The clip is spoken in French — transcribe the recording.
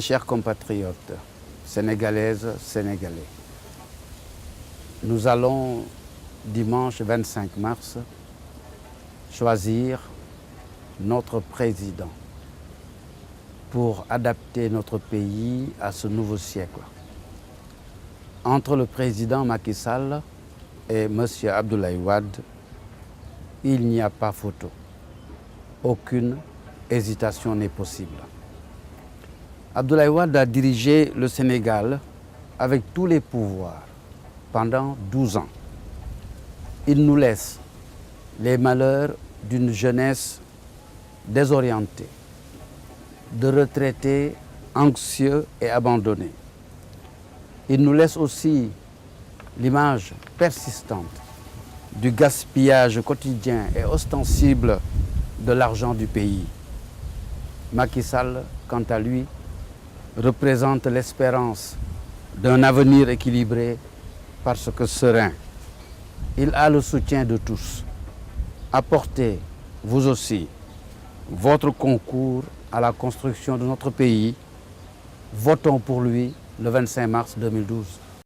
Chers compatriotes, sénégalaises, sénégalais, nous allons dimanche 25 mars choisir notre président pour adapter notre pays à ce nouveau siècle. Entre le président Macky Sall et M. Abdoulaye Wade, il n'y a pas photo. Aucune hésitation n'est possible. Abdoulaye Wade a dirigé le Sénégal avec tous les pouvoirs pendant 12 ans. Il nous laisse les malheurs d'une jeunesse désorientée, de retraités anxieux et abandonnés. Il nous laisse aussi l'image persistante du gaspillage quotidien et ostensible de l'argent du pays. Macky Sall, quant à lui, représente l'espérance d'un avenir équilibré parce que serein. Il a le soutien de tous. Apportez, vous aussi, votre concours à la construction de notre pays. Votons pour lui le 25 mars 2012.